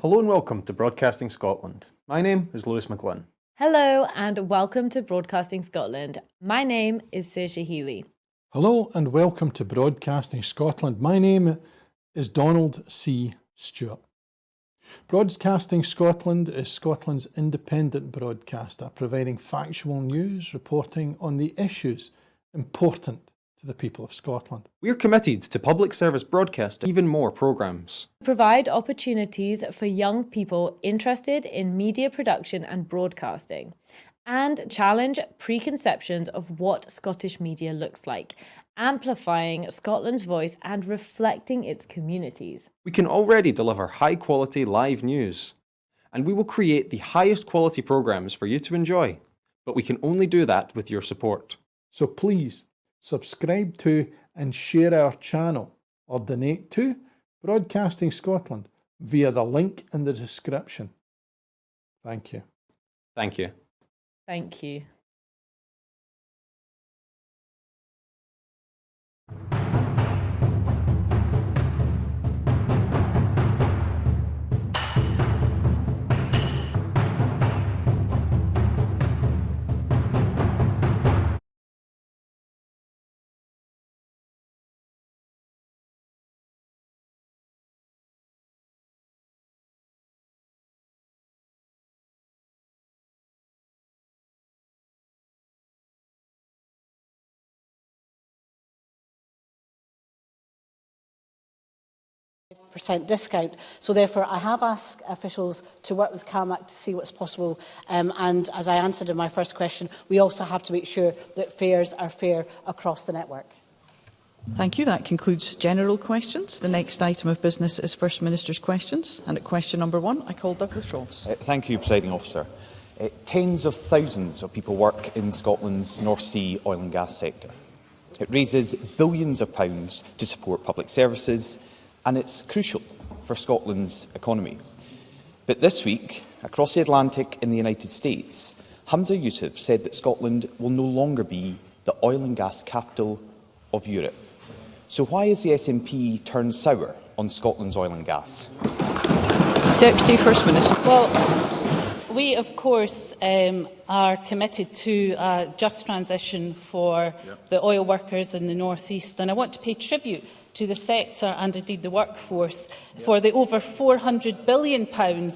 Hello and welcome to Broadcasting Scotland. My name is Lewis McGlynn. Hello and welcome to Broadcasting Scotland. My name is Saoirse Healy. Hello and welcome to Broadcasting Scotland. My name is Donald C. Stewart. Broadcasting Scotland is Scotland's independent broadcaster, providing factual news, reporting on the issues important to the people of Scotland. We are committed to public service broadcasting even more programmes. Provide opportunities for young people interested in media production and broadcasting, and challenge preconceptions of what Scottish media looks like, amplifying Scotland's voice and reflecting its communities. We can already deliver high-quality live news, and we will create the highest quality programmes for you to enjoy. But we can only do that with your support. So please, subscribe to and share our channel or donate to Broadcasting Scotland via the link in the description. Thank you. Thank you. Thank you. % discount. So therefore I have asked officials to work with CalMac to see what's possible, and as I answered in my first question, we also have to make sure that fares are fair across the network. Thank you. That concludes general questions. The next item of business is First Minister's questions, and at question number 1 I call Douglas Ross. Thank you, Presiding Officer. Tens of thousands of people work in Scotland's North Sea oil and gas sector. It raises billions of pounds to support public services, and it's crucial for Scotland's economy. But this week, across the Atlantic in the United States, Humza Yousaf said that Scotland will no longer be the oil and gas capital of Europe. So why has the SNP turned sour on Scotland's oil and gas? Deputy First Minister. Well, we of course are committed to a just transition for the oil workers in the North East, and I want to pay tribute to the sector and indeed the workforce for the over £400 billion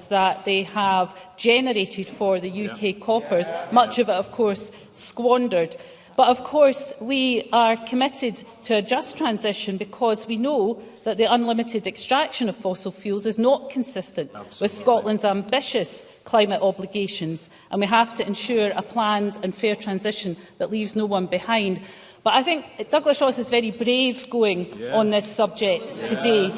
that they have generated for the UK coffers, much of it of course squandered. But of course we are committed to a just transition because we know that the unlimited extraction of fossil fuels is not consistent with Scotland's ambitious climate obligations, and we have to ensure a planned and fair transition that leaves no one behind. But I think Douglas Ross is very brave going on this subject today,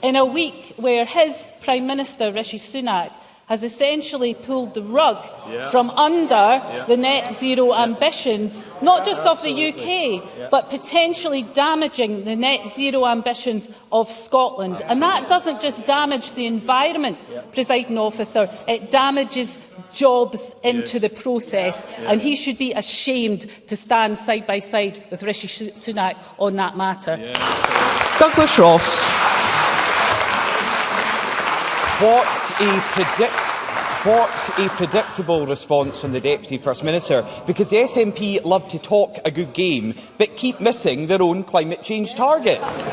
in a week where his Prime Minister, Rishi Sunak, has essentially pulled the rug from under the net zero ambitions, not just of the UK, but potentially damaging the net zero ambitions of Scotland. And that doesn't just damage the environment, Presiding Officer, it damages jobs into the process, and he should be ashamed to stand side by side with Rishi Sunak on that matter. Douglas Ross. What a predictable response from the Deputy First Minister, because the SNP love to talk a good game but keep missing their own climate change targets.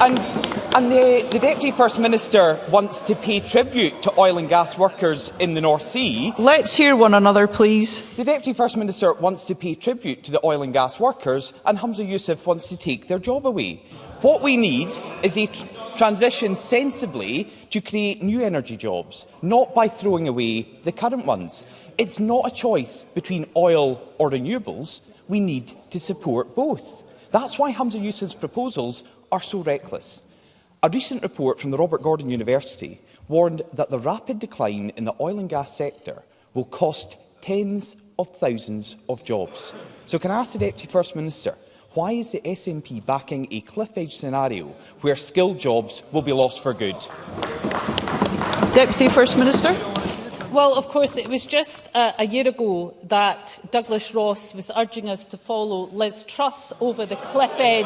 And the Deputy First Minister wants to pay tribute to oil and gas workers in the North Sea. Let's hear one another, please. The Deputy First Minister wants to pay tribute to the oil and gas workers, and Humza Yousaf wants to take their job away. What we need is a transition sensibly to create new energy jobs, not by throwing away the current ones. It's not a choice between oil or renewables. We need to support both. That's why Humza Yousaf's proposals are so reckless. A recent report from the Robert Gordon University warned that the rapid decline in the oil and gas sector will cost tens of thousands of jobs. So can I ask the Deputy First Minister, why is the SNP backing a cliff-edge scenario where skilled jobs will be lost for good? Deputy First Minister. Well, of course, it was just a year ago that Douglas Ross was urging us to follow Liz Truss over the cliff edge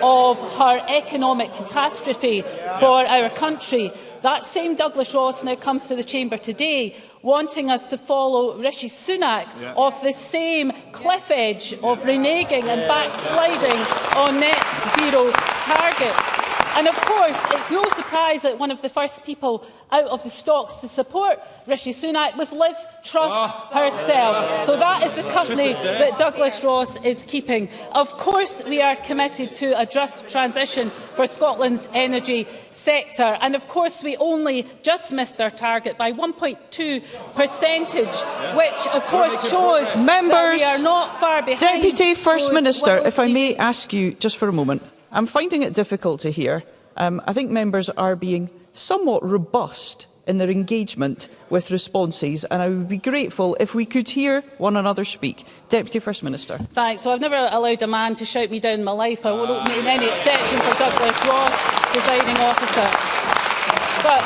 of her economic catastrophe for our country. That same Douglas Ross now comes to the Chamber today wanting us to follow Rishi Sunak off the same cliff edge of reneging and backsliding on net zero targets. And of course, it's no surprise that one of the first people out of the stocks to support Rishi Sunak was Liz Truss herself. So that is the company that Douglas Ross is keeping. Of course, we are committed to a just transition for Scotland's energy sector. And of course, we only just missed our target by 1.2%, which of course shows that we are not far behind. Deputy First Minister, if I may ask you just for a moment. I'm finding it difficult to hear. I think members are being somewhat robust in their engagement with responses, and I would be grateful if we could hear one another speak. Deputy First Minister. Thanks. So I've never allowed a man to shout me down in my life. I won't make any exception for Douglas Ross, presiding officer. But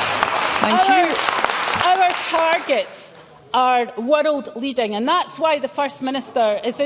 our targets are world leading, and that's why the First Minister is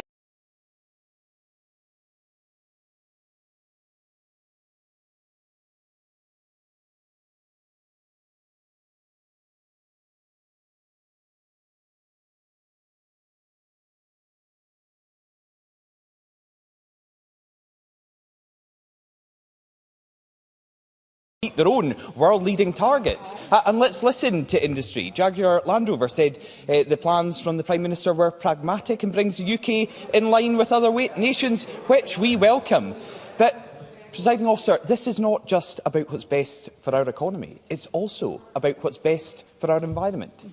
meet their own world-leading targets. And let's listen to industry. Jaguar Land Rover said the plans from the Prime Minister were pragmatic and brings the UK in line with other nations, which we welcome. But, Presiding Officer, this is not just about what's best for our economy. It's also about what's best for our environment.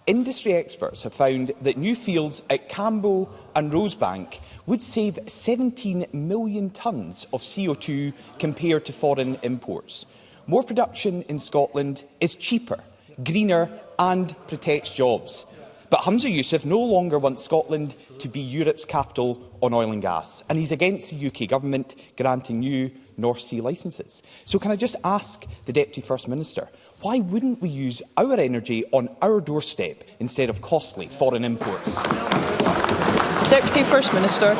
Industry experts have found that new fields at Cambo and Rosebank would save 17 million tonnes of CO2 compared to foreign imports. More production in Scotland is cheaper, greener and protects jobs. But Humza Yousaf no longer wants Scotland to be Europe's capital on oil and gas, and he's against the UK Government granting new North Sea licences. So can I just ask the Deputy First Minister, why wouldn't we use our energy on our doorstep instead of costly foreign imports? Deputy First Minister.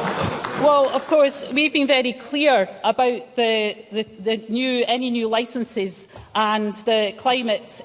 Well, of course, we've been very clear about any new licences and the climate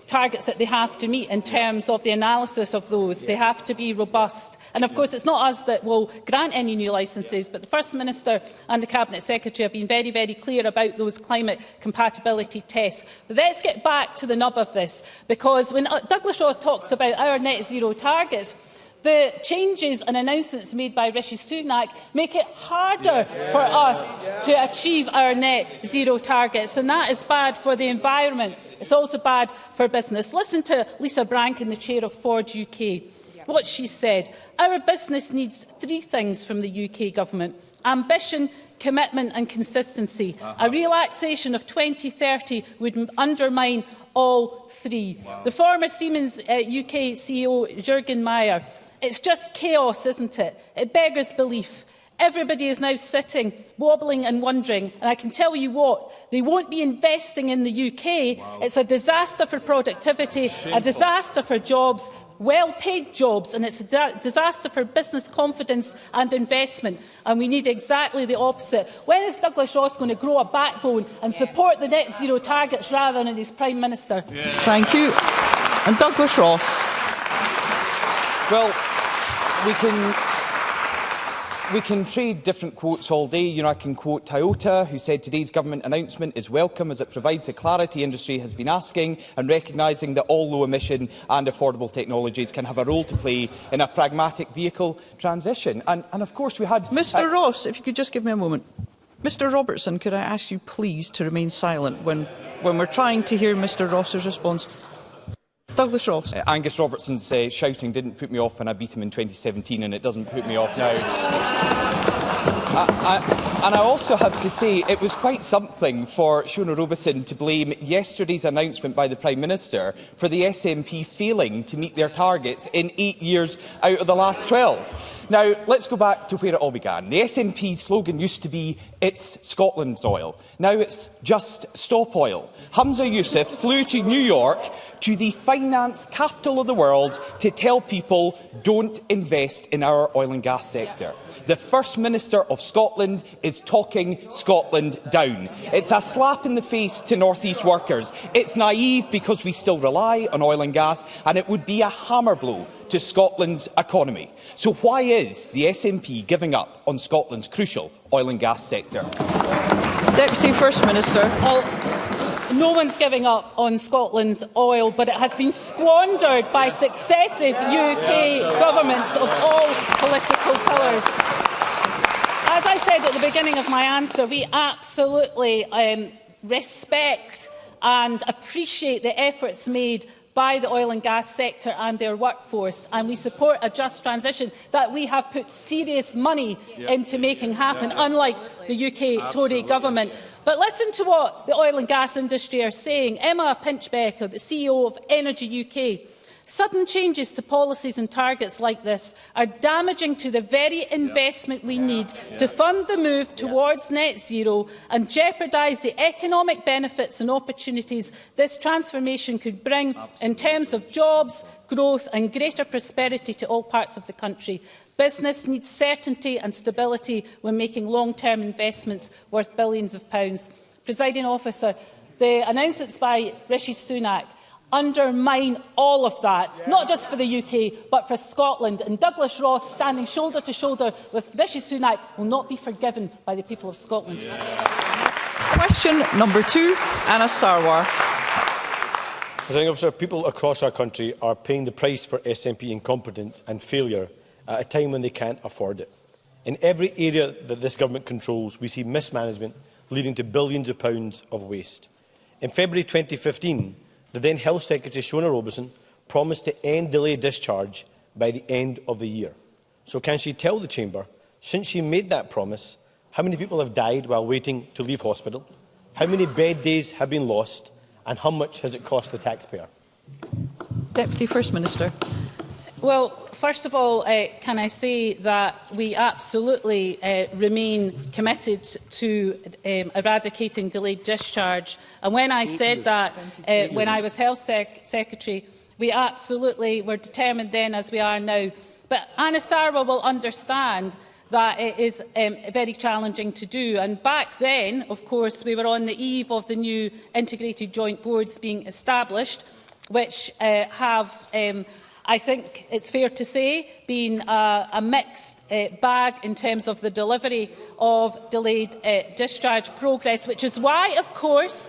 targets that they have to meet in terms of the analysis of those. They have to be robust. And of course, it's not us that will grant any new licences, but the First Minister and the Cabinet Secretary have been very, very clear about those climate compatibility tests. But let's get back to the nub of this, because when Douglas Ross talks about our net zero targets, the changes and announcements made by Rishi Sunak make it harder for us to achieve our net zero targets, and that is bad for the environment. It's also bad for business. Listen to Lisa Brankin, the chair of Ford UK. What she said: our business needs three things from the UK Government: ambition, commitment and consistency. A relaxation of 2030 would undermine all three. The former Siemens UK CEO, Jürgen Meyer: it's just chaos, isn't it? It beggars belief. Everybody is now sitting, wobbling and wondering, and I can tell you what, they won't be investing in the UK. It's a disaster for productivity, a disaster for jobs, well-paid jobs, and it's a disaster for business confidence and investment. And we need exactly the opposite. When is Douglas Ross going to grow a backbone and support the net zero targets rather than his Prime Minister? Thank you. And Douglas Ross. Well, we can trade different quotes all day. You know, I can quote Toyota, who said today's government announcement is welcome as it provides the clarity industry has been asking, and recognising that all low-emission and affordable technologies can have a role to play in a pragmatic vehicle transition. And of course we had... Mr Ross, if you could just give me a moment. Mr Robertson, could I ask you please to remain silent when we're trying to hear Mr Ross's response? Douglas Ross. Angus Robertson's shouting didn't put me off when I beat him in 2017, and it doesn't put me off now. And I also have to say it was quite something for Shona Robertson to blame yesterday's announcement by the Prime Minister for the SNP failing to meet their targets in 8 years out of the last 12. Now, let's go back to where it all began. The SNP slogan used to be, "It's Scotland's oil." Now it's just "Stop Oil." Humza Yousaf flew to New York, to the finance capital of the world, to tell people, don't invest in our oil and gas sector. The First Minister of Scotland is talking Scotland down. It's a slap in the face to North East workers. It's naive because we still rely on oil and gas, and it would be a hammer blow to Scotland's economy. So why is the SNP giving up on Scotland's crucial oil and gas sector? Deputy First Minister. Well, no one's giving up on Scotland's oil, but it has been squandered by successive UK governments of all political colours. As I said at the beginning of my answer, we absolutely respect and appreciate the efforts made by the oil and gas sector and their workforce, and we support a just transition that we have put serious money into making happen, unlike the UK Tory government. But listen to what the oil and gas industry are saying. Emma Pinchbeck, the CEO of Energy UK, sudden changes to policies and targets like this are damaging to the very investment we need to fund the move towards net zero and jeopardise the economic benefits and opportunities this transformation could bring in terms of jobs, growth and greater prosperity to all parts of the country. Business needs certainty and stability when making long-term investments worth billions of pounds. Presiding Officer, the announcements by Rishi Sunak undermine all of that, not just for the UK, but for Scotland. And Douglas Ross, standing shoulder to shoulder with Rishi Sunak, will not be forgiven by the people of Scotland. Question number 2, Anna Sarwar. Presiding Officer, people across our country are paying the price for SNP incompetence and failure at a time when they can't afford it. In every area that this government controls, we see mismanagement leading to billions of pounds of waste. In February 2015, the then Health Secretary, Shona Robertson, promised to end delayed discharge by the end of the year. So can she tell the Chamber, since she made that promise, how many people have died while waiting to leave hospital, how many bed days have been lost, and how much has it cost the taxpayer? Deputy First Minister. Well, first of all, can I say that we absolutely remain committed to eradicating delayed discharge. And when I said that, when I was Health Secretary, we absolutely were determined then, as we are now. But Anna Sarwar will understand that it is very challenging to do. And back then, of course, we were on the eve of the new integrated joint boards being established, which have I think it's fair to say, been a mixed bag in terms of the delivery of delayed discharge progress, which is why, of course,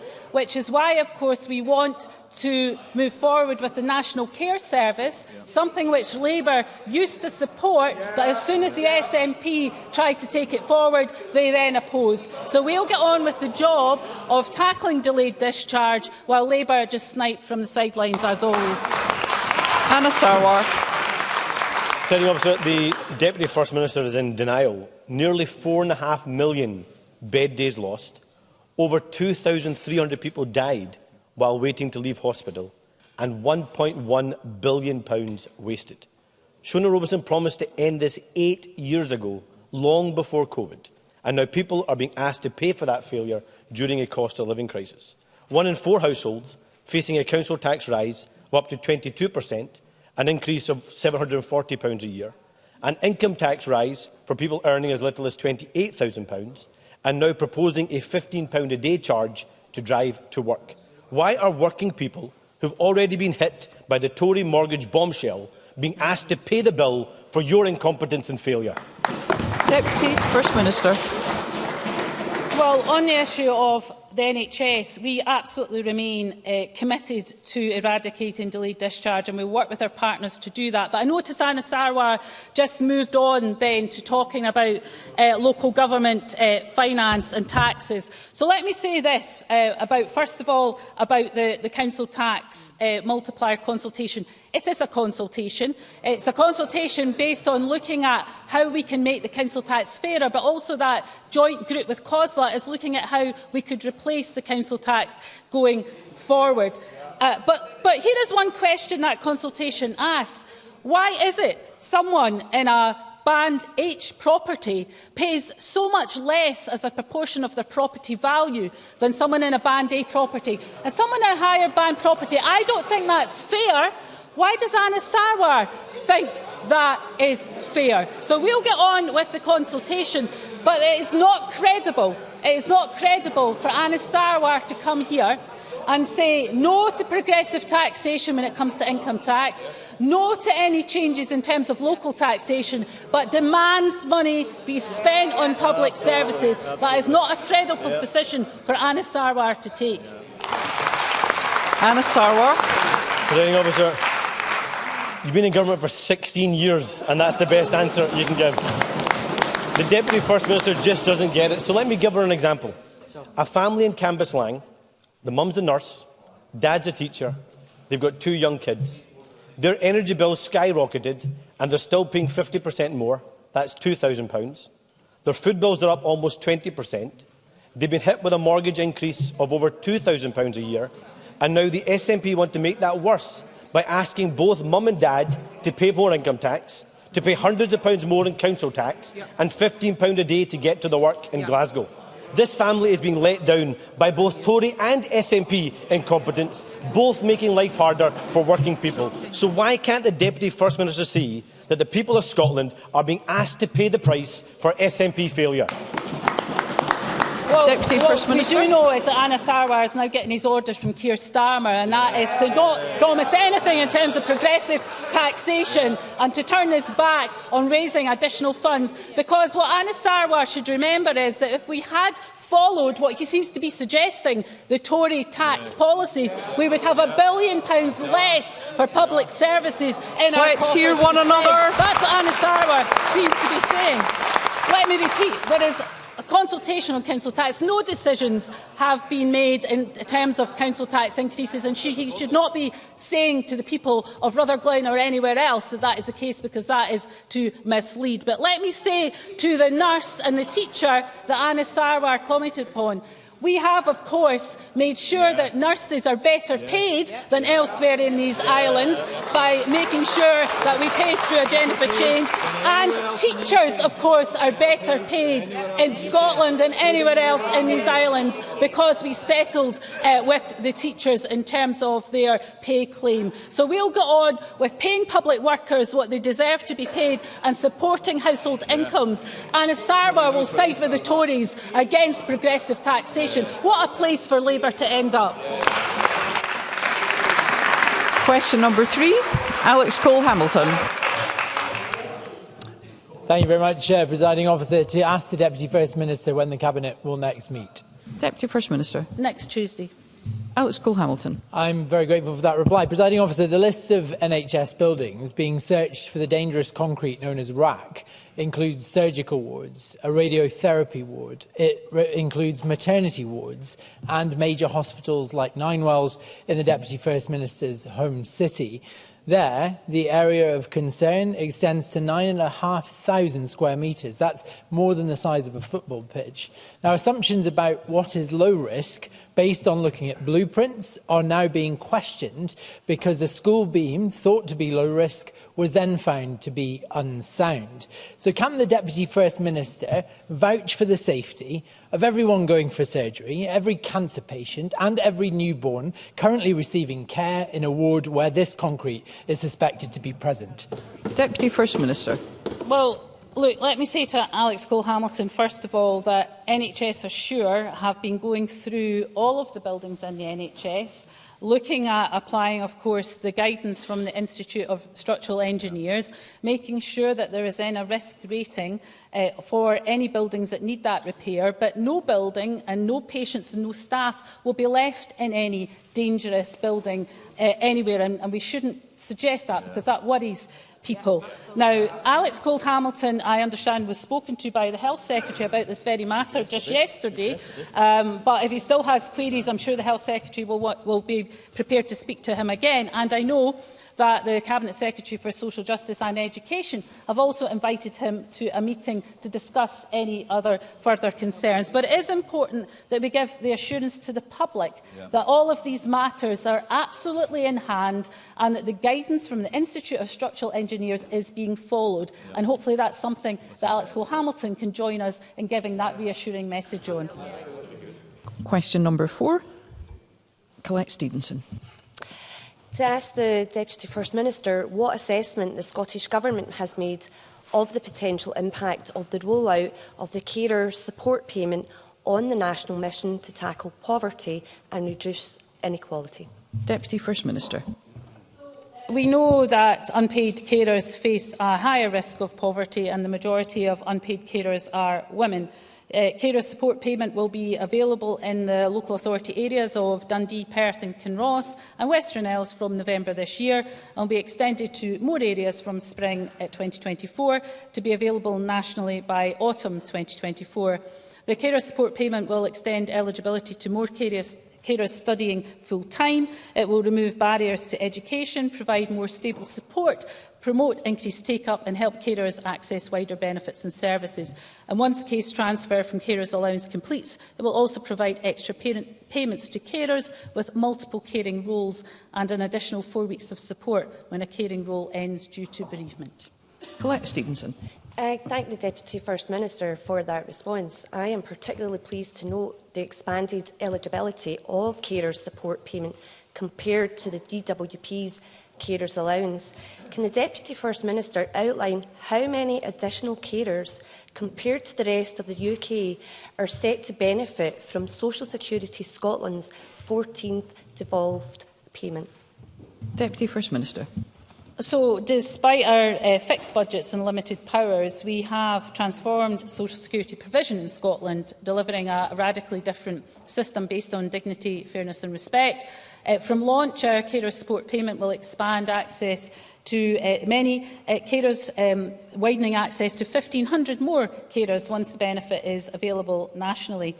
we want to move forward with the National Care Service, something which Labour used to support, but as soon as the SNP tried to take it forward, they then opposed. So we'll get on with the job of tackling delayed discharge, while Labour just sniped from the sidelines, as always. Anna Sarwar. Presiding Officer, the Deputy First Minister is in denial. Nearly 4.5 million bed days lost, over 2,300 people died while waiting to leave hospital, and £1.1 billion wasted. Shona Robertson promised to end this 8 years ago, long before COVID, and now people are being asked to pay for that failure during a cost of living crisis. 1 in 4 households facing a council tax rise of up to 22%, an increase of £740 a year, an income tax rise for people earning as little as £28,000, and now proposing a £15 a day charge to drive to work. Why are working people who have already been hit by the Tory mortgage bombshell being asked to pay the bill for your incompetence and failure? Deputy First Minister. Well, on the issue of the NHS, we absolutely remain committed to eradicating delayed discharge, and we work with our partners to do that. But I notice Anna Sarwar just moved on then to talking about local government finance and taxes. So let me say this first of all, about the council tax multiplier consultation. It is a consultation. It's a consultation based on looking at how we can make the council tax fairer, but also that joint group with COSLA is looking at how we could replace the council tax going forward. But here is one question that consultation asks. Why is it someone in a Band H property pays so much less as a proportion of their property value than someone in a Band A property. And someone in a higher band property, I don't think that's fair. Why does Anna Sarwar think that is fair? So we'll get on with the consultation, but it is not credible. It is not credible for Anna Sarwar to come here and say no to progressive taxation when it comes to income tax, no to any changes in terms of local taxation, but demands money be spent on public services. That is not a credible position for Anna Sarwar to take. Anna Sarwar. Presiding Officer, you've been in government for 16 years, and that's the best answer you can give. The Deputy First Minister just doesn't get it. So let me give her an example. A family in Cambuslang, the mum's a nurse, dad's a teacher, they've got 2 young kids. Their energy bills skyrocketed, and they're still paying 50% more. That's £2,000. Their food bills are up almost 20%. They've been hit with a mortgage increase of over £2,000 a year, and now the SNP want to make that worse by asking both mum and dad to pay more income tax, to pay hundreds of pounds more in council tax, and £15 a day to get to the work in Glasgow. This family is being let down by both Tory and SNP incompetence, both making life harder for working people. So why can't the Deputy First Minister see that the people of Scotland are being asked to pay the price for SNP failure? Well, we do know is that Anna Sarwar is now getting his orders from Keir Starmer, and that is to not promise anything in terms of progressive taxation and to turn his back on raising additional funds. Because what Anna Sarwar should remember is that if we had followed what he seems to be suggesting, the Tory tax policies, we would have £1 billion less for public services in our Let's hear one another. That's what Anna Sarwar seems to be saying. Let me repeat, there is a consultation on council tax. No decisions have been made in terms of council tax increases, and he should not be saying to the people of Rutherglen or anywhere else that that is the case, because that is to mislead. But let me say to the nurse and the teacher that Anna Sarwar commented upon, we have, of course, made sure that nurses are better paid than elsewhere in these islands by making sure that we pay through agenda for change. And teachers, of course, are better paid in Scotland than anywhere else in these islands because we settled with the teachers in terms of their pay claim. So we'll go on with paying public workers what they deserve to be paid and supporting household incomes. Anna Sarwar will side with the Tories against progressive taxation. What a place for Labour to end up. Question number 3, Alex Cole-Hamilton. Thank you very much, Presiding Officer. To ask the Deputy First Minister when the Cabinet will next meet. Deputy First Minister. Next Tuesday. Alex Cole-Hamilton. I'm very grateful for that reply. Presiding Officer, the list of NHS buildings being searched for the dangerous concrete known as RAC includes surgical wards, a radiotherapy ward. It includes maternity wards and major hospitals like Ninewells in the Deputy First Minister's home city. There, the area of concern extends to 9,500 square metres. That's more than the size of a football pitch. Now, assumptions about what is low risk, based on looking at blueprints, are now being questioned because a school beam thought to be low risk was then found to be unsound. So can the Deputy First Minister vouch for the safety of everyone going for surgery, every cancer patient and every newborn currently receiving care in a ward where this concrete is suspected to be present? Deputy First Minister. Well, look, let me say to Alex Cole-Hamilton, first of all, that NHS Assure have been going through all of the buildings in the NHS, looking at applying, of course, the guidance from the Institute of Structural Engineers, making sure that there is then a risk rating for any buildings that need that repair, but no building and no patients and no staff will be left in any dangerous building anywhere, and we shouldn't suggest that because that worries people. Now, Alex Cole-Hamilton, I understand, was spoken to by the Health Secretary about this very matter just yesterday, but if he still has queries, I'm sure the Health Secretary will be prepared to speak to him again. And I know that the Cabinet Secretary for Social Justice and Education have also invited him to a meeting to discuss any other further concerns. But it is important that we give the assurance to the public that all of these matters are absolutely in hand and that the guidance from the Institute of Structural Engineers is being followed. And hopefully that's something that Alex Cole-Hamilton can join us in giving that reassuring message on. Question number 4. Collette Stevenson. To ask the Deputy First Minister what assessment the Scottish Government has made of the potential impact of the rollout of the carer support payment on the national mission to tackle poverty and reduce inequality. Deputy First Minister. We know that unpaid carers face a higher risk of poverty, and the majority of unpaid carers are women. Carer support payment will be available in the local authority areas of Dundee, Perth and Kinross and Western Isles from November this year, and will be extended to more areas from spring 2024 to be available nationally by autumn 2024. The carer support payment will extend eligibility to more carers studying full-time. It will remove barriers to education, provide more stable support, promote increased take-up and help carers access wider benefits and services. And once case transfer from carers allowance completes, it will also provide extra payments to carers with multiple caring roles and an additional 4 weeks of support when a caring role ends due to bereavement. Collette Stevenson. I thank the Deputy First Minister for that response. I am particularly pleased to note the expanded eligibility of carers support payment compared to the DWP's carers allowance. Can the Deputy First Minister outline how many additional carers, compared to the rest of the UK, are set to benefit from Social Security Scotland's 14th devolved payment? Deputy First Minister. So, despite our fixed budgets and limited powers, we have transformed social security provision in Scotland, delivering a radically different system based on dignity, fairness and respect. From launch, our carer support payment will expand access to many carers, widening access to 1,500 more carers once the benefit is available nationally.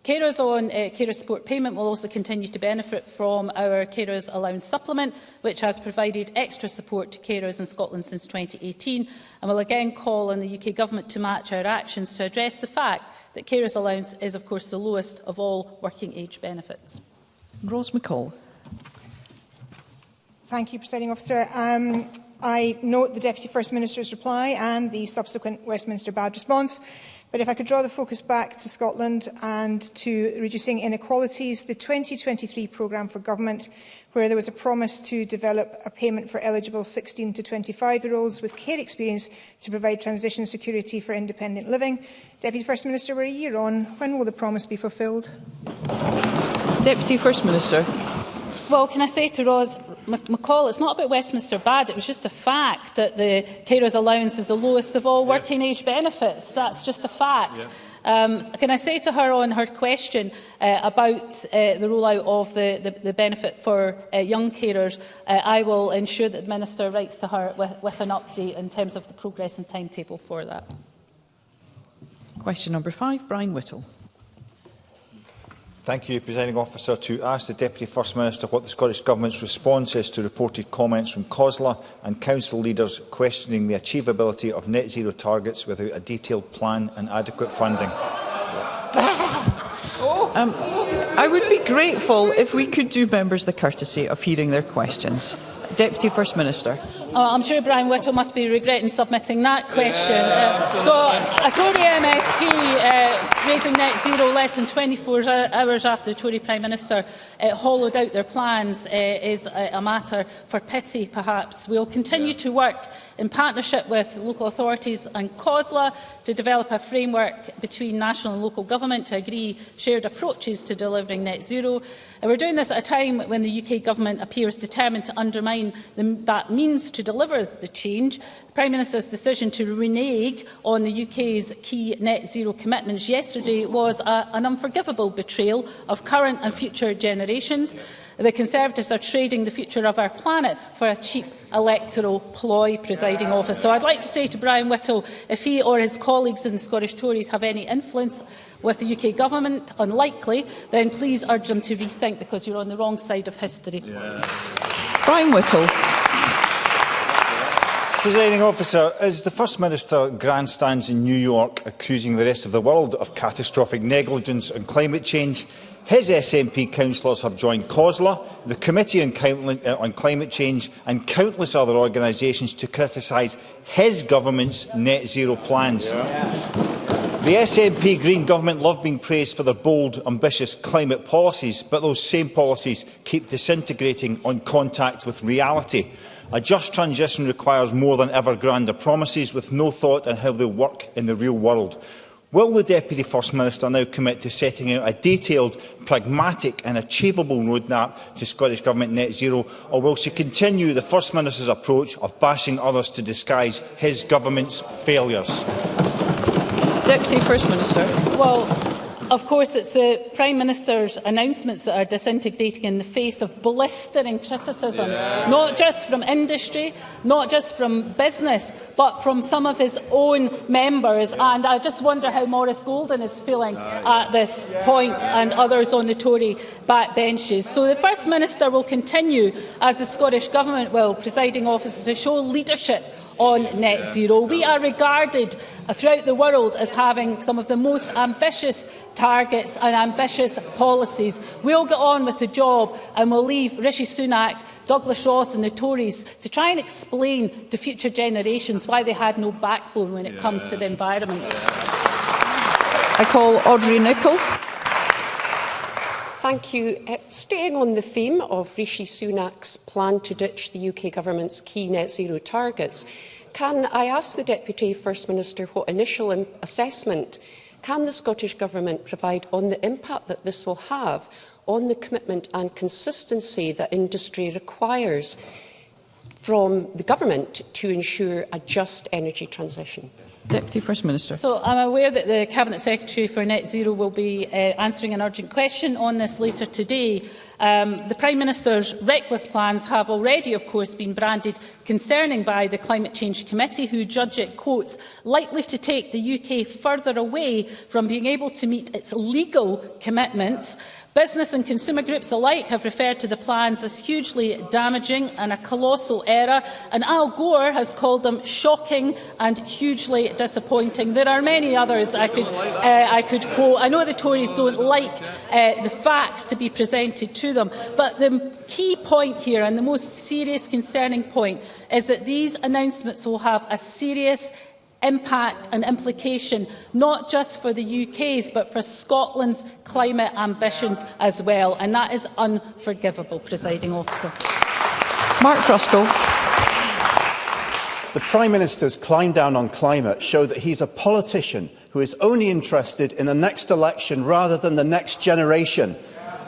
Carers on carer support payment will also continue to benefit from our Carers Allowance Supplement, which has provided extra support to carers in Scotland since 2018, and will again call on the UK Government to match our actions to address the fact that Carers Allowance is, of course, the lowest of all working age benefits. Ros McCall. Thank you, Presiding Officer. I note the Deputy First Minister's reply and the subsequent Westminster Badge response. But if I could draw the focus back to Scotland and to reducing inequalities, the 2023 programme for government, where there was a promise to develop a payment for eligible 16 to 25-year-olds with care experience to provide transition security for independent living. Deputy First Minister, we're a year on. When will the promise be fulfilled? Deputy First Minister. Well, can I say to Ros McCall, it's not about Westminster Bad, it was just a fact that the carers allowance is the lowest of all working age benefits. That's just a fact. Can I say to her on her question about the rollout of the benefit for young carers, I will ensure that the Minister writes to her with an update in terms of the progress and timetable for that. Question number 5, Brian Whittle. Thank you, Presiding Officer. To ask the Deputy First Minister what the Scottish Government's response is to reported comments from COSLA and Council leaders questioning the achievability of net zero targets without a detailed plan and adequate funding. I would be grateful if we could do members the courtesy of hearing their questions. Deputy First Minister. I'm sure Brian Whittle must be regretting submitting that question. So, a Tory MSP raising net zero less than 24 hours after the Tory Prime Minister hollowed out their plans is a matter for pity, perhaps. We will continue to work in partnership with local authorities and COSLA to develop a framework between national and local government to agree shared approaches to delivering net zero. And we're doing this at a time when the UK Government appears determined to undermine that means to deliver the change. The Prime Minister's decision to renege on the UK's key net zero commitments yesterday was an unforgivable betrayal of current and future generations. The Conservatives are trading the future of our planet for a cheap electoral ploy, Presiding Officer. So I'd like to say to Brian Whittle, if he or his colleagues in the Scottish Tories have any influence with the UK Government, unlikely, then please urge them to rethink, because you're on the wrong side of history. Brian Whittle. Presiding officer, as the First Minister grandstands in New York accusing the rest of the world of catastrophic negligence on climate change, his SNP councillors have joined COSLA, the Committee on Climate Change and countless other organisations to criticise his government's net zero plans. The SNP Green Government love being praised for their bold, ambitious climate policies, but those same policies keep disintegrating on contact with reality. A just transition requires more than ever grander promises, with no thought on how they work in the real world. Will the Deputy First Minister now commit to setting out a detailed, pragmatic and achievable roadmap to Scottish Government net zero, or will she continue the First Minister's approach of bashing others to disguise his government's failures? Deputy First Minister. Well, of course, it's the Prime Minister's announcements that are disintegrating in the face of blistering criticisms, not just from industry, not just from business, but from some of his own members. And I just wonder how Maurice Golden is feeling at this point, and others on the Tory backbenches. So the First Minister will continue, as the Scottish Government will, presiding officer, to show leadership on net zero. We are regarded throughout the world as having some of the most ambitious targets and ambitious policies. We'll get on with the job, and we'll leave Rishi Sunak, Douglas Ross and the Tories to try and explain to future generations why they had no backbone when it comes to the environment. I call Audrey Nicholl. Thank you. Staying on the theme of Rishi Sunak's plan to ditch the UK Government's key net zero targets, can I ask the Deputy First Minister what initial assessment can the Scottish Government provide on the impact that this will have on the commitment and consistency that industry requires from the Government to ensure a just energy transition? Deputy First Minister. So I'm aware that the Cabinet Secretary for Net Zero will be answering an urgent question on this later today. The Prime Minister's reckless plans have already, of course, been branded concerning by the Climate Change Committee, who judge it, quotes, likely to take the UK further away from being able to meet its legal commitments. Business and consumer groups alike have referred to the plans as hugely damaging and a colossal error, and Al Gore has called them shocking and hugely disappointing. There are many others I could quote. I know the Tories don't like the facts to be presented to them, but the key point here, and the most serious concerning point, is that these announcements will have a serious impact and implication, not just for the UK's, but for Scotland's climate ambitions as well. And that is unforgivable, Presiding Officer. Mark Ruskell. The Prime Minister's climb down on climate show that he's a politician who is only interested in the next election rather than the next generation.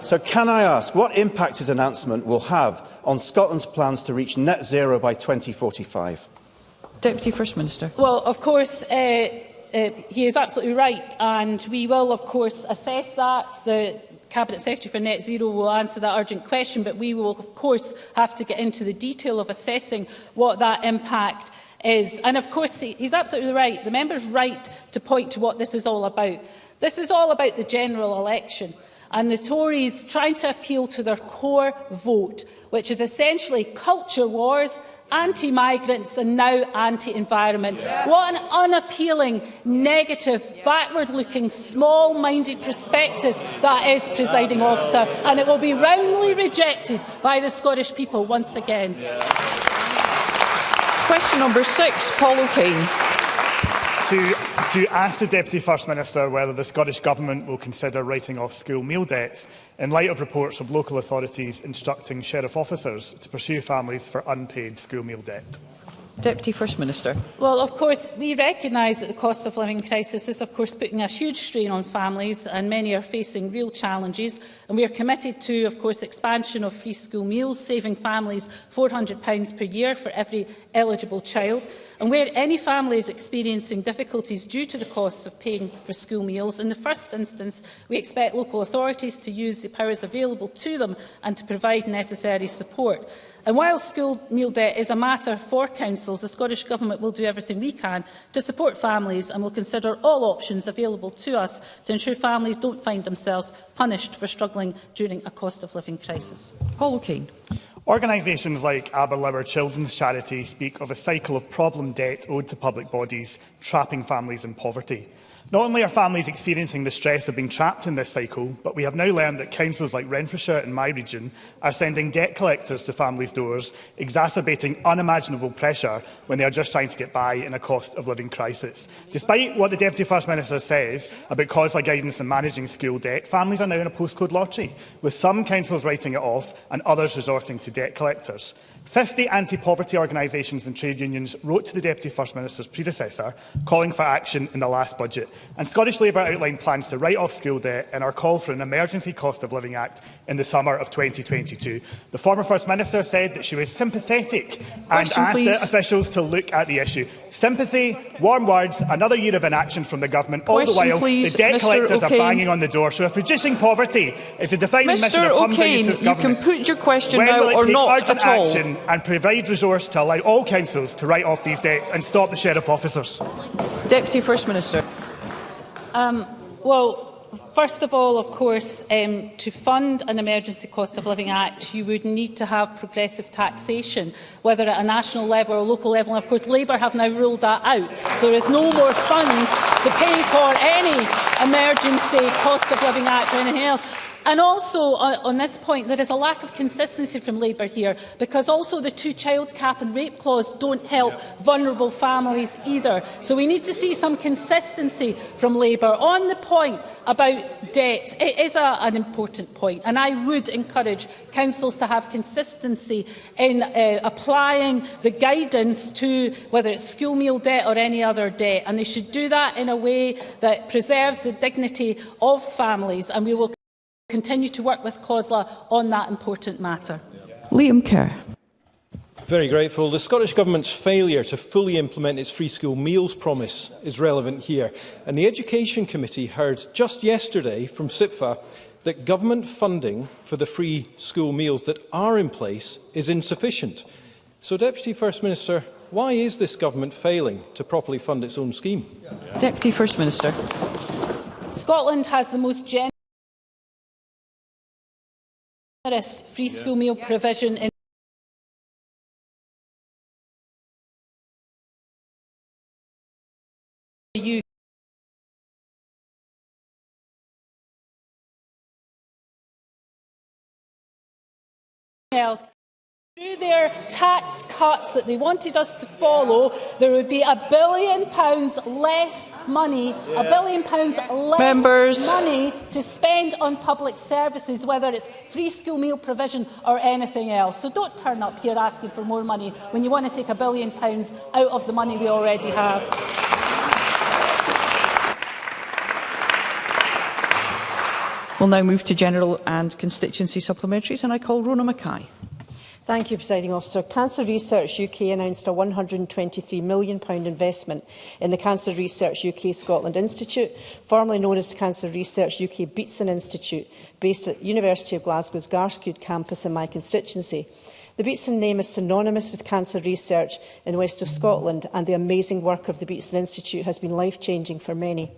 So can I ask what impact his announcement will have on Scotland's plans to reach net zero by 2045? Deputy First Minister. Well, of course, he is absolutely right, and we will, of course, assess that. The Cabinet Secretary for Net Zero will answer that urgent question, but we will, of course, have to get into the detail of assessing what that impact is. And, of course, he's absolutely right. The member's right to point to what this is all about. This is all about the general election, and the Tories trying to appeal to their core vote, which is essentially culture wars, anti-migrants and now anti-environment. What an unappealing, negative, backward-looking, small-minded prospectus that is, Presiding Officer, and it will be roundly rejected by the Scottish people once again. Question number 6, Paul O'Kane. To ask the Deputy First Minister whether the Scottish Government will consider writing off school meal debts in light of reports of local authorities instructing sheriff officers to pursue families for unpaid school meal debt. Deputy First Minister. Well, of course, we recognise that the cost of living crisis is, of course, putting a huge strain on families, and many are facing real challenges. And we are committed to, of course, expansion of free school meals, saving families £400 per year for every eligible child. And where any family is experiencing difficulties due to the costs of paying for school meals, in the first instance, we expect local authorities to use the powers available to them and to provide necessary support. And while school meal debt is a matter for councils, the Scottish Government will do everything we can to support families and will consider all options available to us to ensure families don't find themselves punished for struggling during a cost of living crisis. Paul O'Kane. Organisations like Aberlour Children's Charity speak of a cycle of problem debt owed to public bodies, trapping families in poverty. Not only are families experiencing the stress of being trapped in this cycle, but we have now learned that councils like Renfrewshire in my region are sending debt collectors to families' doors, exacerbating unimaginable pressure when they are just trying to get by in a cost of living crisis. Despite what the Deputy First Minister says about COSLA guidance and managing school debt, families are now in a postcode lottery, with some councils writing it off and others resorting to debt collectors. 50 anti-poverty organisations and trade unions wrote to the Deputy First Minister's predecessor calling for action in the last budget, and Scottish Labour outlined plans to write off school debt in our call for an Emergency Cost of Living Act in the summer of 2022. The former First Minister said that she was sympathetic and asked the officials to look at the issue. Sympathy, warm words, another year of inaction from the government, all the while the debt collectors are banging on the door. So if reducing poverty is the defining mission of Humza Yousaf's government, you can put your question when now will it or take not urgent at all? action and provide resource to allow all councils to write off these debts and stop the sheriff officers? Deputy First Minister. Well, first of all, of course, to fund an Emergency Cost of Living Act, you would need to have progressive taxation, whether at a national level or local level. And of course, Labour have now ruled that out. So there is no more funds to pay for any Emergency Cost of Living Act or anything else. And also, on this point, there is a lack of consistency from Labour here, because also the two-child cap and rape clause don't help vulnerable families either. So we need to see some consistency from Labour. On the point about debt, it is an important point, and I would encourage councils to have consistency in applying the guidance to whether it's school meal debt or any other debt, and they should do that in a way that preserves the dignity of families, and we will continue to work with COSLA on that important matter. Liam Kerr. Very grateful. The Scottish Government's failure to fully implement its free school meals promise is relevant here. And the Education Committee heard just yesterday from SIPFA that government funding for the free school meals that are in place is insufficient. So, Deputy First Minister, why is this government failing to properly fund its own scheme? Deputy First Minister. Scotland has the most generous free school meal provision in the UK. Else. Through their tax cuts that they wanted us to follow, there would be £1 billion less money, £1 billion less money to spend on public services, whether it's free school meal provision or anything else. So don't turn up here asking for more money when you want to take £1 billion out of the money we already have. We'll now move to general and constituency supplementaries, and I call Rona Mackay. Thank you, Presiding Officer. Cancer Research UK announced a £123 million investment in the Cancer Research UK Scotland Institute, formerly known as Cancer Research UK Beatson Institute, based at University of Glasgow's Garscute campus in my constituency. The Beatson name is synonymous with cancer research in the west of Scotland, and the amazing work of the Beatson Institute has been life-changing for many.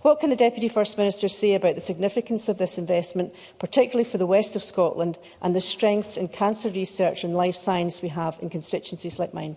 What can the Deputy First Minister say about the significance of this investment, particularly for the west of Scotland, and the strengths in cancer research and life science we have in constituencies like mine?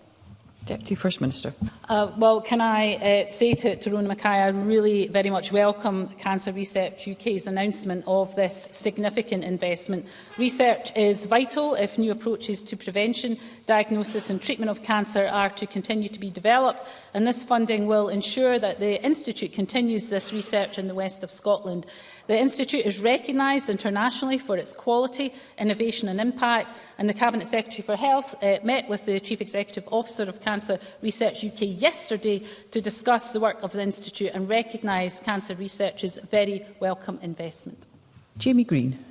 Deputy First Minister. Well, can I say to Rona Mackay, I really very much welcome Cancer Research UK's announcement of this significant investment. Research is vital if new approaches to prevention, diagnosis and treatment of cancer are to continue to be developed, and this funding will ensure that the Institute continues this research in the west of Scotland. The Institute is recognised internationally for its quality, innovation and impact, and the Cabinet Secretary for Health met with the Chief Executive Officer of Cancer Research UK yesterday to discuss the work of the Institute and recognise Cancer Research's very welcome investment. Jamie Green.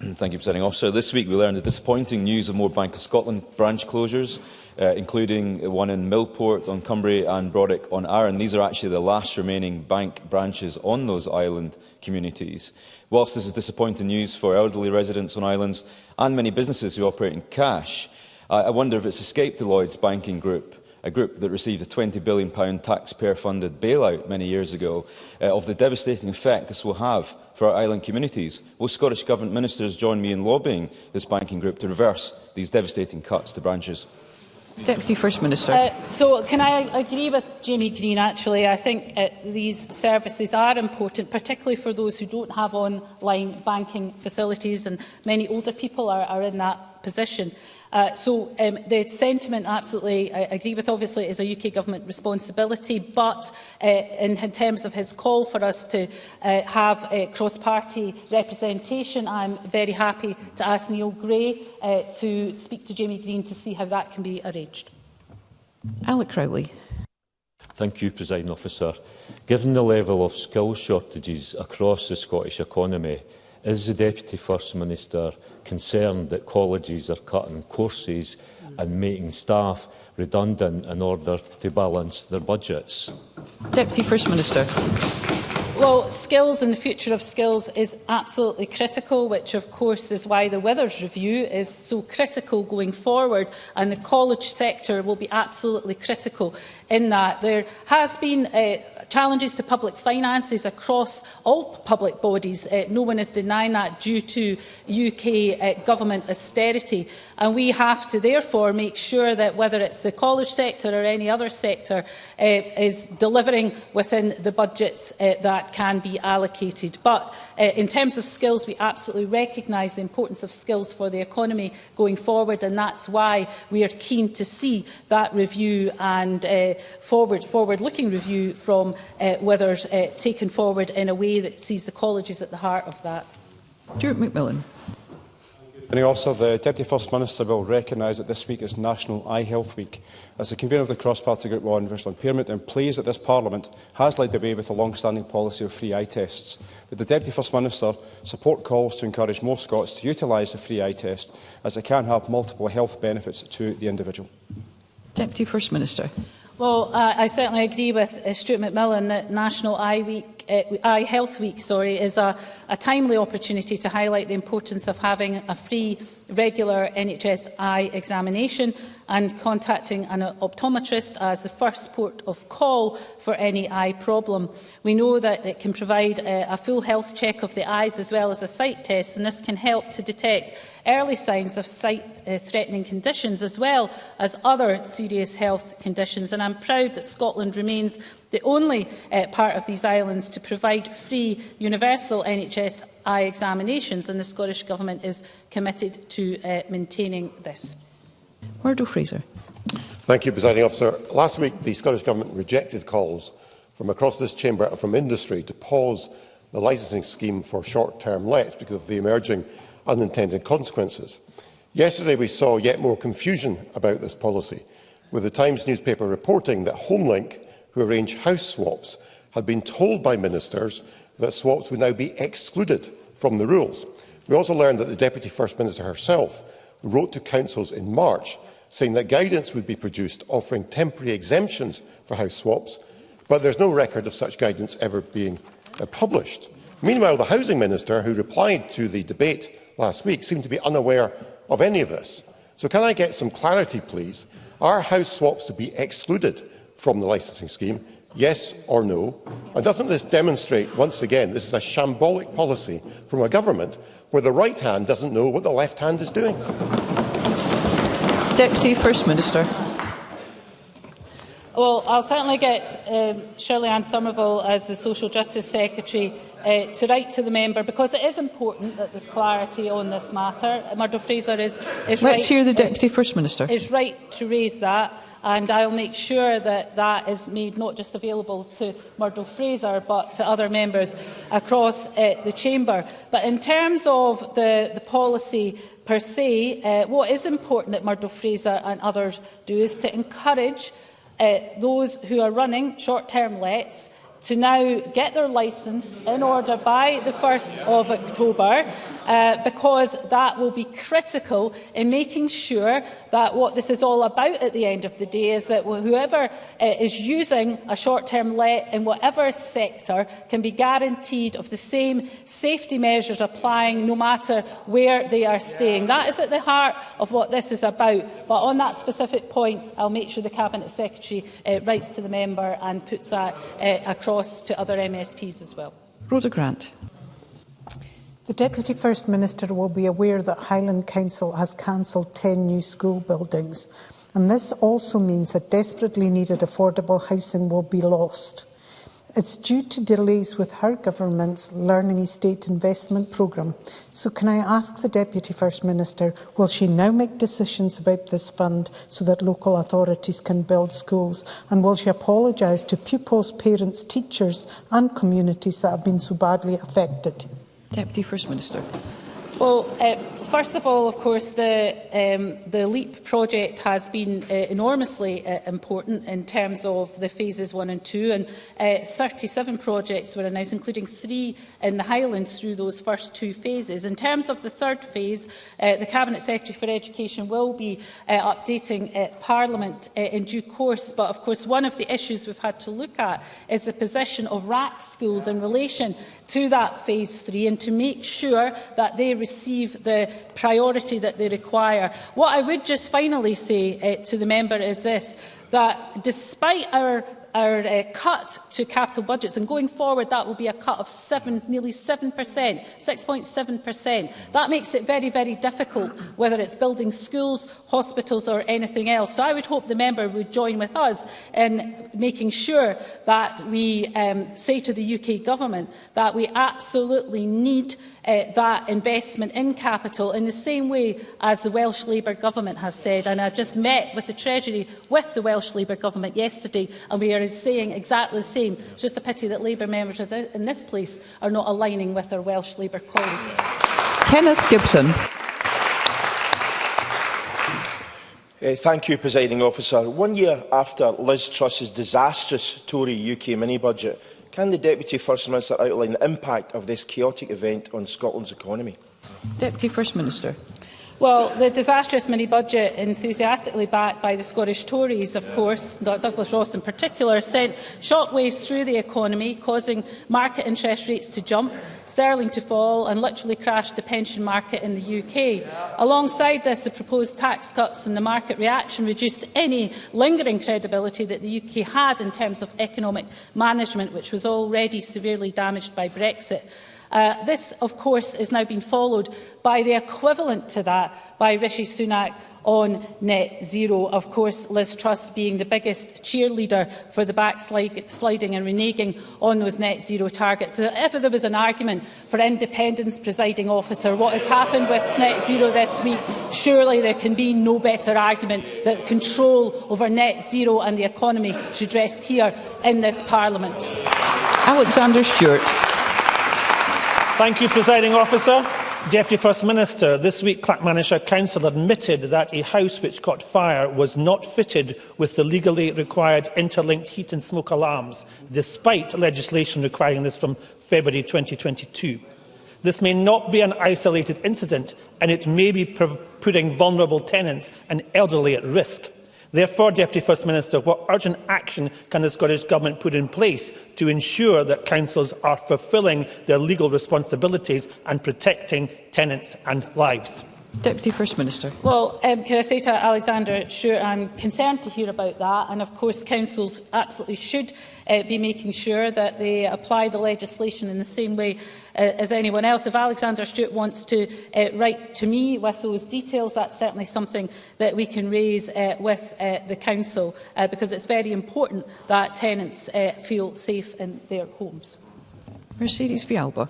Thank you, Presiding Officer. This week we learned the disappointing news of more Bank of Scotland branch closures, including one in Millport on Cumbria and Brodick on Arran. These are actually the last remaining bank branches on those island communities. Whilst this is disappointing news for elderly residents on islands and many businesses who operate in cash, I wonder if it's escaped the Lloyds banking group a group that received a £20 billion taxpayer-funded bailout many years ago, of the devastating effect this will have for our island communities. Will Scottish Government ministers join me in lobbying this banking group to reverse these devastating cuts to branches? Deputy First Minister. So can I agree with Jamie Green, actually? I think these services are important, particularly for those who don't have online banking facilities, and many older people are in that position. The sentiment, absolutely, I agree with. Obviously, it is a UK Government responsibility, but in terms of his call for us to have cross-party representation, I'm very happy to ask Neil Gray to speak to Jamie Green to see how that can be arranged. Alec Crowley. Thank you, Presiding Officer. Given the level of skills shortages across the Scottish economy, is the Deputy First Minister concerned that colleges are cutting courses and making staff redundant in order to balance their budgets? Deputy First Minister. Well, skills and the future of skills is absolutely critical, which of course is why the Withers Review is so critical going forward, and the college sector will be absolutely critical in that. There has been challenges to public finances across all public bodies. No one is denying that due to UK government austerity. And we have to therefore make sure that whether it's the college sector or any other sector is delivering within the budgets that can be allocated. But in terms of skills, we absolutely recognise the importance of skills for the economy going forward, and that's why we are keen to see that review and forward-looking review from Withers taken forward in a way that sees the colleges at the heart of that. Stuart McMillan. Also, the Deputy First Minister will recognise that this week is National Eye Health Week. As the convener of the cross-party group on visual impairment, I'm pleased that this Parliament has led the way with a long-standing policy of free eye tests. Would the Deputy First Minister support calls to encourage more Scots to utilise the free eye test, as it can have multiple health benefits to the individual? Deputy First Minister. Well, I certainly agree with Stuart McMillan that National Eye Health Week is a timely opportunity to highlight the importance of having a free, regular NHS eye examination and contacting an optometrist as the first port of call for any eye problem. We know that it can provide a full health check of the eyes as well as a sight test, and this can help to detect early signs of sight-threatening conditions as well as other serious health conditions. And I'm proud that Scotland remains the only part of these islands to provide free universal NHS eye examinations, and the Scottish Government is committed to maintaining this. Whittle Fraser. Thank you, Presiding Officer. Last week, the Scottish Government rejected calls from across this chamber and from industry to pause the licensing scheme for short-term lets because of the emerging unintended consequences. Yesterday, we saw yet more confusion about this policy, with the Times newspaper reporting that HomeLink, who arrange house swaps, had been told by ministers that swaps would now be excluded from the rules. We also learned that the Deputy First Minister herself wrote to councils in March saying that guidance would be produced offering temporary exemptions for house swaps, but there is no record of such guidance ever being published. Meanwhile, the Housing Minister, who replied to the debate last week, seemed to be unaware of any of this. So can I get some clarity, please? Are house swaps to be excluded from the licensing scheme? Yes or no? And doesn't this demonstrate, once again, this is a shambolic policy from a government where the right hand doesn't know what the left hand is doing? Deputy First Minister. Well, I'll certainly get Shirley-Anne Somerville, as the Social Justice Secretary, to write to the member, because it is important that there's clarity on this matter. Murdo Fraser is Let's hear the Deputy First Minister. Is right to raise that, and I'll make sure that that is made not just available to Murdo Fraser but to other members across the chamber. But in terms of the policy per se, what is important that Murdo Fraser and others do is to encourage those who are running short-term lets to now get their licence in order by the 1st of October, because that will be critical in making sure that what this is all about at the end of the day is that whoever is using a short-term let in whatever sector can be guaranteed of the same safety measures applying no matter where they are staying. That is at the heart of what this is about. But on that specific point, I'll make sure the Cabinet Secretary writes to the member and puts that across to other MSPs as well. Rhoda Grant. The Deputy First Minister will be aware that Highland Council has cancelled 10 new school buildings, and this also means that desperately needed affordable housing will be lost. It's due to delays with her government's Learning Estate Investment Programme. So can I ask the Deputy First Minister, will she now make decisions about this fund so that local authorities can build schools? And will she apologise to pupils, parents, teachers and communities that have been so badly affected? Deputy First Minister. Well, first of all, of course, the LEAP project has been enormously important in terms of the phases 1 and 2, and 37 projects were announced, including 3 in the Highlands through those first 2 phases. In terms of the third phase, the Cabinet Secretary for Education will be updating Parliament in due course. But, of course, one of the issues we've had to look at is the position of RAC schools in relation to that phase 3, and to make sure that they receive the priority that they require. What I would just finally say to the member is this, that despite our cut to capital budgets, and going forward that will be a cut of nearly 7%, 6.7%. That makes it very, very difficult, whether it's building schools, hospitals or anything else. So I would hope the member would join with us in making sure that we say to the UK Government that we absolutely need that investment in capital in the same way as the Welsh Labour Government have said. And I just met with the Treasury with the Welsh Labour Government yesterday, and we are saying exactly the same. It's just a pity that Labour members in this place are not aligning with their Welsh Labour colleagues. Kenneth Gibson. Thank you, Presiding Officer. 1 year after Liz Truss's disastrous Tory UK mini-budget, can the Deputy First Minister outline the impact of this chaotic event on Scotland's economy? Deputy First Minister. Well, the disastrous mini-budget, enthusiastically backed by the Scottish Tories, of course, Douglas Ross in particular, sent shockwaves through the economy, causing market interest rates to jump, sterling to fall and literally crashed the pension market in the UK. Alongside this, the proposed tax cuts and the market reaction reduced any lingering credibility that the UK had in terms of economic management, which was already severely damaged by Brexit. This, of course, is now being followed by the equivalent to that by Rishi Sunak on net zero. Of course, Liz Truss being the biggest cheerleader for the backsliding and reneging on those net zero targets. So if there was an argument for independence, Presiding Officer, what has happened with net zero this week, surely there can be no better argument that control over net zero and the economy should rest here in this Parliament. Alexander Stewart. Thank you, Presiding Officer. Deputy First Minister, this week Clackmannanshire Council admitted that a house which caught fire was not fitted with the legally required interlinked heat and smoke alarms, despite legislation requiring this from February 2022. This may not be an isolated incident, and it may be putting vulnerable tenants and elderly at risk. Therefore, Deputy First Minister, what urgent action can the Scottish Government put in place to ensure that councils are fulfilling their legal responsibilities and protecting tenants and lives? Deputy First Minister. Well, can I say to Alexander Stewart, I'm concerned to hear about that, and of course councils absolutely should be making sure that they apply the legislation in the same way as anyone else. If Alexander Stewart wants to write to me with those details, that's certainly something that we can raise with the council, because it's very important that tenants feel safe in their homes. Mercedes Vialba.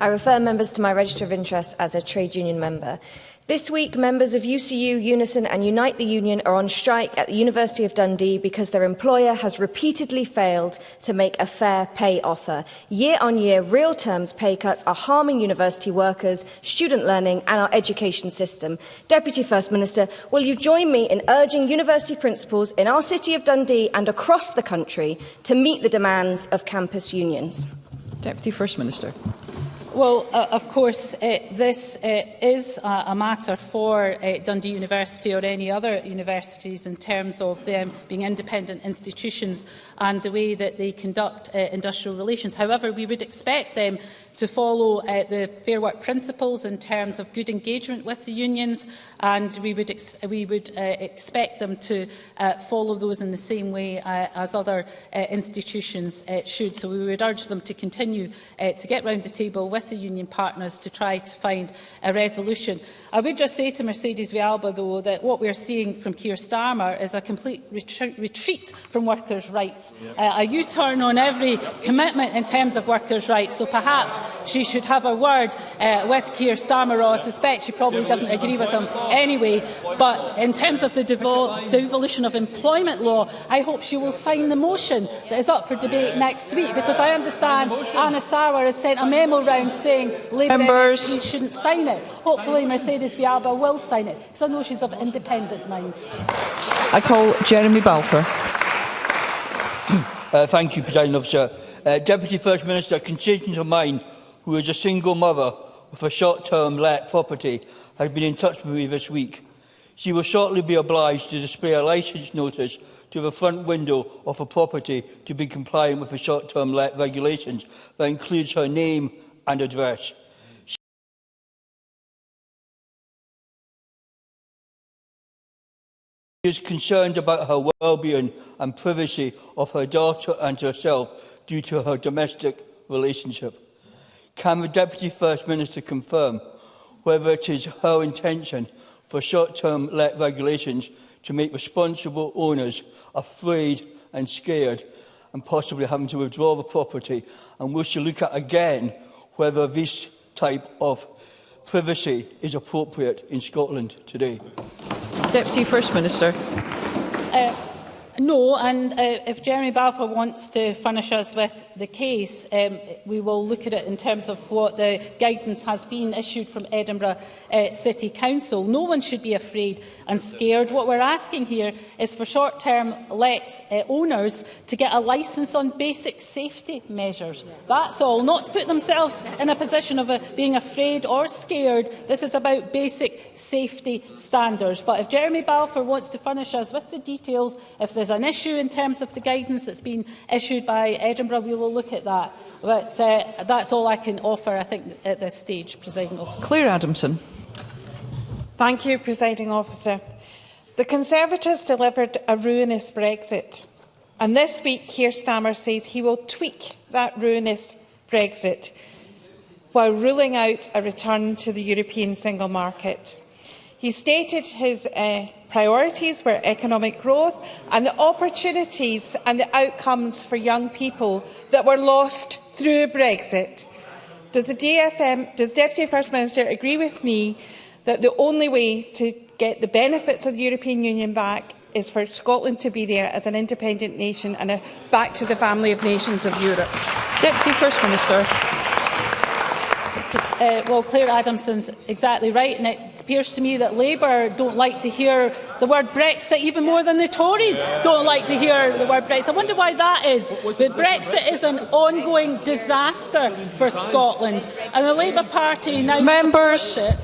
I refer members to my register of interest as a trade union member. This week, members of UCU, Unison and Unite the Union are on strike at the University of Dundee because their employer has repeatedly failed to make a fair pay offer. Year on year, real terms pay cuts are harming university workers, student learning and our education system. Deputy First Minister, will you join me in urging university principals in our city of Dundee and across the country to meet the demands of campus unions? Deputy First Minister. Well, of course, this is a matter for Dundee University or any other universities in terms of them being independent institutions and the way that they conduct industrial relations. However, we would expect them to follow the Fair Work principles in terms of good engagement with the unions, and we would expect them to follow those in the same way as other institutions should. So we would urge them to continue to get round the table with the union partners to try to find a resolution. I would just say to Mercedes Villalba, though, that what we are seeing from Keir Starmer is a complete retreat from workers' rights, a U-turn on every commitment in terms of workers' rights. So perhaps she should have a word with Keir Starmer. I suspect she probably doesn't agree with him anyway. But in terms of the devolution of employment law, I hope she will sign the motion that is up for debate next week, because I understand Anna Sarwar has sent a memo round saying Labour MPs shouldn't sign it. Hopefully Mercedes Villalba will sign it, because I know she's of independent minds. I call Jeremy Balfour. Thank you, Presiding Officer. Deputy First Minister, a constituent of mine who is a single mother with a short-term let property has been in touch with me this week. She will shortly be obliged to display a licence notice to the front window of a property to be compliant with the short-term let regulations that includes her name and address. She is concerned about her well-being and privacy of her daughter and herself due to her domestic relationship. Can the Deputy First Minister confirm whether it is her intention for short-term let regulations to make responsible owners afraid and scared and possibly having to withdraw the property? And will she look at again whether this type of privacy is appropriate in Scotland today? Deputy First Minister. No, and if Jeremy Balfour wants to furnish us with the case, we will look at it in terms of what the guidance has been issued from Edinburgh City Council. No one should be afraid and scared. What we're asking here is for short-term let owners to get a licence on basic safety measures. That's all, not to put themselves in a position of being afraid or scared. This is about basic safety standards. But if Jeremy Balfour wants to furnish us with the details, if there's an issue in terms of the guidance that's been issued by Edinburgh, we will look at that. But that's all I can offer, I think, at this stage, Presiding Officer. Claire Adamson. Thank you, Presiding Officer. The Conservatives delivered a ruinous Brexit, and this week Keir Starmer says he will tweak that ruinous Brexit while ruling out a return to the European single market. He stated his priorities were economic growth and the opportunities and the outcomes for young people that were lost through Brexit. Does Deputy First Minister agree with me that the only way to get the benefits of the European Union back is for Scotland to be there as an independent nation and back to the family of nations of Europe? Deputy First Minister. Well, Claire Adamson's exactly right, and it appears to me that Labour don't like to hear the word Brexit even more than the Tories don't like to hear the word Brexit. I wonder why that is. But Brexit is an ongoing disaster for Scotland, and the Labour Party now supports it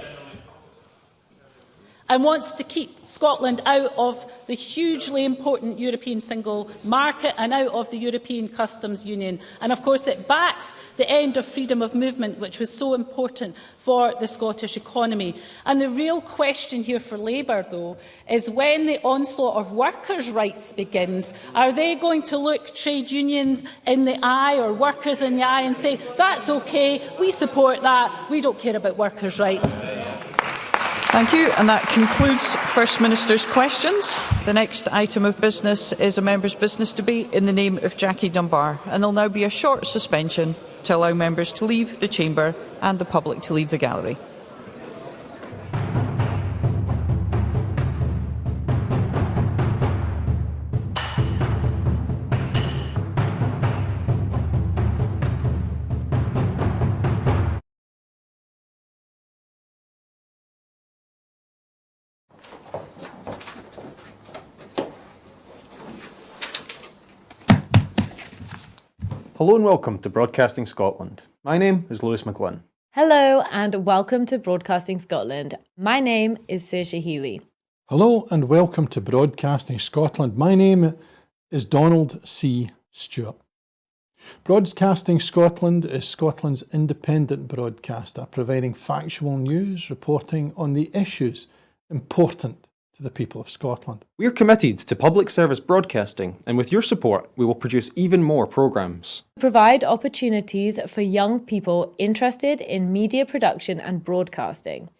and wants to keep Scotland out of the hugely important European single market and out of the European Customs Union. And of course it backs the end of freedom of movement, which was so important for the Scottish economy. And the real question here for Labour, though, is when the onslaught of workers' rights begins, are they going to look trade unions in the eye or workers in the eye and say, that's okay, we support that, we don't care about workers' rights? Thank you, and that concludes First Minister's questions. The next item of business is a member's business debate in the name of Jackie Dunbar, and there will now be a short suspension to to allow members to leave the chamber and the public to leave the gallery. Hello and welcome to Broadcasting Scotland. My name is Lewis McGlynn. Hello and welcome to Broadcasting Scotland. My name is Saoirse Healy. Hello and welcome to Broadcasting Scotland. My name is Donald C. Stewart. Broadcasting Scotland is Scotland's independent broadcaster, providing factual news, reporting on the issues important to the people of Scotland. We are committed to public service broadcasting, and with your support, we will produce even more programmes. Provide opportunities for young people interested in media production and broadcasting,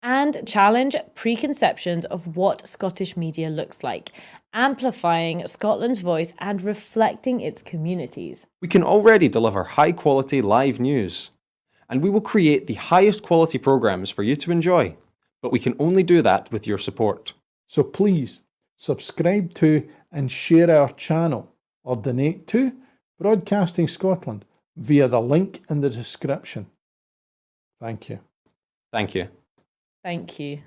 and challenge preconceptions of what Scottish media looks like, amplifying Scotland's voice and reflecting its communities. We can already deliver high-quality live news, and we will create the highest quality programmes for you to enjoy. But we can only do that with your support. So please subscribe to and share our channel or donate to Broadcasting Scotland via the link in the description. Thank you. Thank you. Thank you.